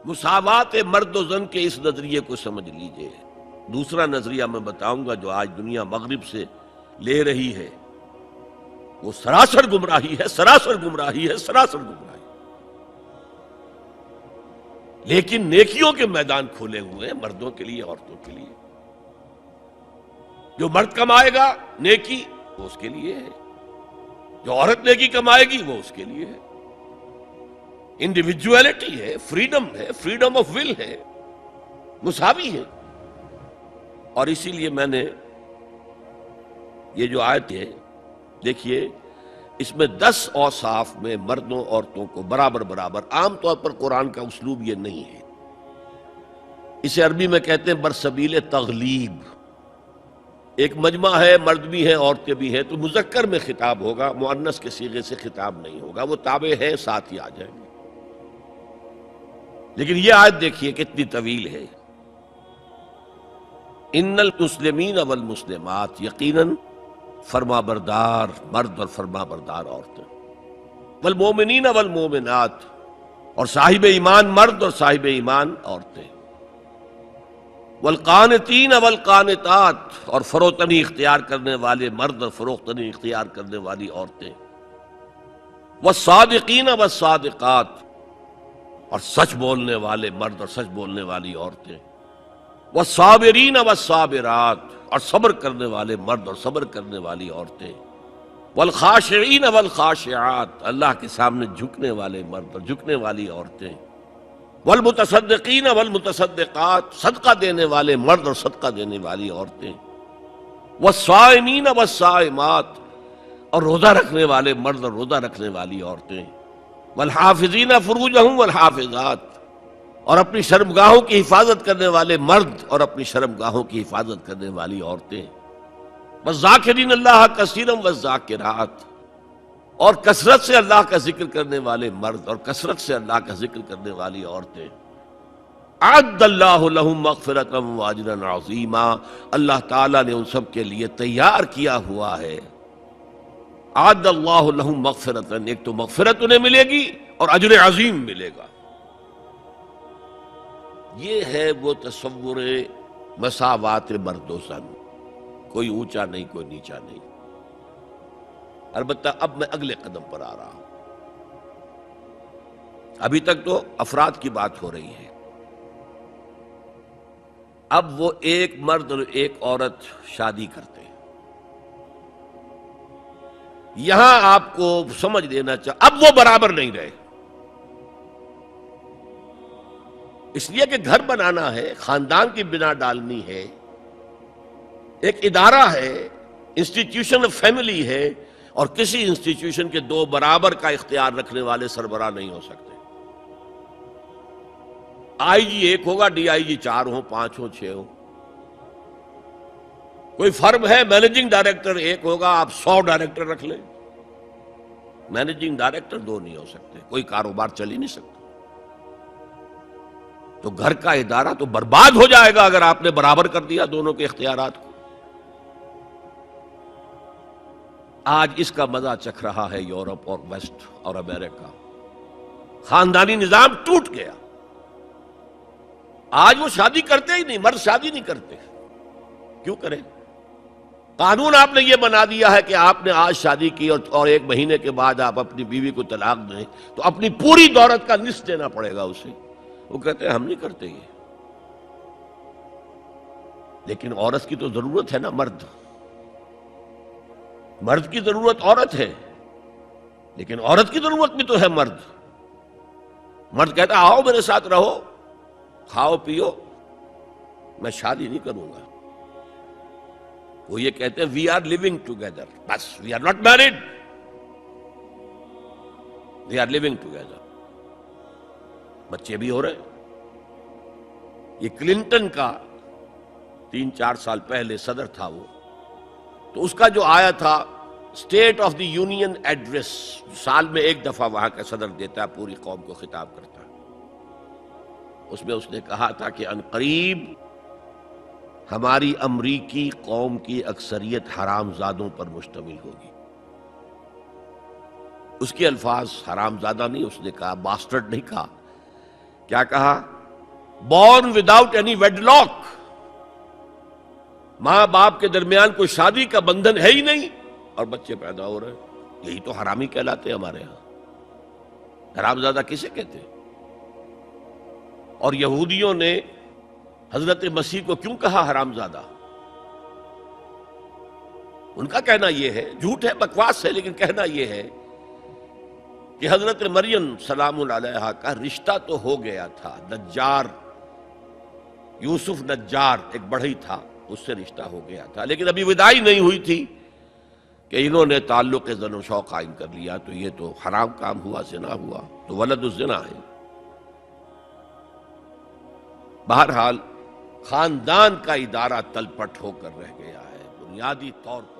مساوات مرد و زن کے اس نظریے کو سمجھ لیجئے۔ دوسرا نظریہ میں بتاؤں گا جو آج دنیا مغرب سے لے رہی ہے، وہ سراسر گمراہی ہے، سراسر گمراہی ہے، سراسر گمراہی۔ لیکن نیکیوں کے میدان کھولے ہوئے ہیں مردوں کے لیے، عورتوں کے لیے۔ جو مرد کمائے گا نیکی وہ اس کے لیے ہے، جو عورت نیکی کمائے گی وہ اس کے لیے ہے۔ انڈیویجویلٹی ہے، فریڈم ہے، فریڈم آف ول ہے، مساوی ہے۔ اور اسی لیے میں نے یہ جو آیت ہے دیکھیے، اس میں 10 اوصاف میں مردوں عورتوں کو برابر برابر۔ عام طور پر قرآن کا اسلوب یہ نہیں ہے، اسے عربی میں کہتے ہیں برسبیل تغلیب۔ ایک مجمع ہے، مرد بھی ہیں عورتیں بھی ہیں، تو مذکر میں خطاب ہوگا، مؤنث کے صیغے سے خطاب نہیں ہوگا، وہ تابع ہے ساتھ ہی آ جائیں گے۔ لیکن یہ آیت دیکھیے کتنی طویل ہے۔ ان المسلمین والمسلمات، یقیناً فرما بردار مرد اور فرما بردار عورتیں، والمومنین والمومنات، اور صاحب ایمان مرد اور صاحب ایمان عورتیں، والقانتین والقانتات، اور فروتنی اختیار کرنے والے مرد اور فروختنی اختیار کرنے والی عورتیں، والصادقین والصادقات، اور سچ بولنے والے مرد اور سچ بولنے والی عورتیں، والصابرین والصابرات، اور صبر کرنے والے مرد اور صبر کرنے والی عورتیں، والخاشعین والخاشعات، اللہ کے سامنے جھکنے والے مرد اور جھکنے والی عورتیں، والمتصدقین والمتصدقات، صدقہ دینے والے مرد اور صدقہ دینے والی عورتیں، والصائمین والصائمات، اور روزہ رکھنے والے مرد اور روزہ رکھنے والی عورتیں، والحافظین فروجہم والحافظات، اور اپنی شرمگاہوں کی حفاظت کرنے والے مرد اور اپنی شرمگاہوں کی حفاظت کرنے والی عورتیں، والذاکرین اللہ کثیرا والذاکرات، اور کثرت سے اللہ کا ذکر کرنے والے مرد اور کثرت سے اللہ کا ذکر کرنے والی عورتیں۔ اعد اللہ لہم مغفرۃ واجرا عظیما، اللہ تعالیٰ نے ان سب کے لیے تیار کیا ہوا ہے۔ اعد اللہ لہم مغفرۃ، ایک تو مغفرت انہیں ملے گی اور اجر عظیم ملے گا۔ یہ ہے وہ تصور مساوات مرد و زن، کوئی اونچا نہیں کوئی نیچا نہیں۔ البتہ اب میں اگلے قدم پر آ رہا ہوں۔ ابھی تک تو افراد کی بات ہو رہی ہے، اب وہ ایک مرد اور ایک عورت شادی کرتے ہیں۔ یہاں آپ کو سمجھ لینا چاہیے اب وہ برابر نہیں رہے، اس لیے کہ گھر بنانا ہے، خاندان کی بنا ڈالنی ہے، ایک ادارہ ہے، انسٹیٹیوشن آف فیملی ہے، اور کسی انسٹیٹیوشن کے دو برابر کا اختیار رکھنے والے سربراہ نہیں ہو سکتے۔ آئی جی ایک ہوگا، ڈی آئی جی 4 ہوں، 5 ہوں، 6 ہوں۔ کوئی فرم ہے، مینیجنگ ڈائریکٹر ایک ہوگا، آپ 100 ڈائریکٹر رکھ لیں، مینیجنگ ڈائریکٹر 2 نہیں ہو سکتے، کوئی کاروبار چل ہی نہیں سکتا۔ تو گھر کا ادارہ تو برباد ہو جائے گا اگر آپ نے برابر کر دیا دونوں کے اختیارات کو۔ آج اس کا مزہ چکھ رہا ہے یورپ اور ویسٹ اور امریکہ۔ خاندانی نظام ٹوٹ گیا، آج وہ شادی کرتے ہی نہیں، مرد شادی نہیں کرتے۔ کیوں کریں؟ قانون آپ نے یہ بنا دیا ہے کہ آپ نے آج شادی کی اور 1 مہینے کے بعد آپ اپنی بیوی کو طلاق دیں تو اپنی پوری دولت کا نصف دینا پڑے گا اسے۔ وہ کہتے ہیں ہم نہیں کرتے یہ۔ لیکن عورت کی تو ضرورت ہے نا، مرد کی ضرورت عورت ہے، لیکن عورت کی ضرورت بھی تو ہے مرد۔ مرد کہتا ہے آؤ میرے ساتھ رہو، کھاؤ پیو، میں شادی نہیں کروں گا۔ وہ یہ کہتے ہیں وی آر لیونگ ٹوگیدر، بس we are not married, we are living together. بچے بھی ہو رہے ہیں۔ یہ کلنٹن کا 3-4 سال پہلے صدر تھا وہ، تو اس کا جو آیا تھا state of the union address, سال میں 1 دفعہ وہاں کا صدر دیتا ہے، پوری قوم کو خطاب کرتا ہے، اس میں اس نے کہا تھا کہ عنقریب ہماری امریکی قوم کی اکثریت حرام زادوں پر مشتمل ہوگی۔ اس کے الفاظ حرام زادہ نہیں، اس نے کہا باسٹرڈ نہیں کہا، کیا کہا؟ Born without any wedlock, ماں باپ کے درمیان کوئی شادی کا بندھن ہے ہی نہیں اور بچے پیدا ہو رہے ہیں، یہی تو حرامی کہلاتے ہیں ہمارے ہاں۔ حرامزادہ کسے کہتے ہیں؟ اور یہودیوں نے حضرت مسیح کو کیوں کہا حرامزادہ؟ ان کا کہنا یہ ہے، جھوٹ ہے، بکواس ہے، لیکن کہنا یہ ہے کہ حضرت مریم سلام علیہا کا رشتہ تو ہو گیا تھا، نجار یوسف نجار ایک بڑھئی تھا، اس سے رشتہ ہو گیا تھا، لیکن ابھی وداعی نہیں ہوئی تھی کہ انہوں نے تعلق زن و شوق قائم کر لیا، تو یہ تو حرام کام ہوا، زنا ہوا، تو ولد الزنا ہے۔ بہرحال خاندان کا ادارہ تل پٹ ہو کر رہ گیا ہے، بنیادی طور پر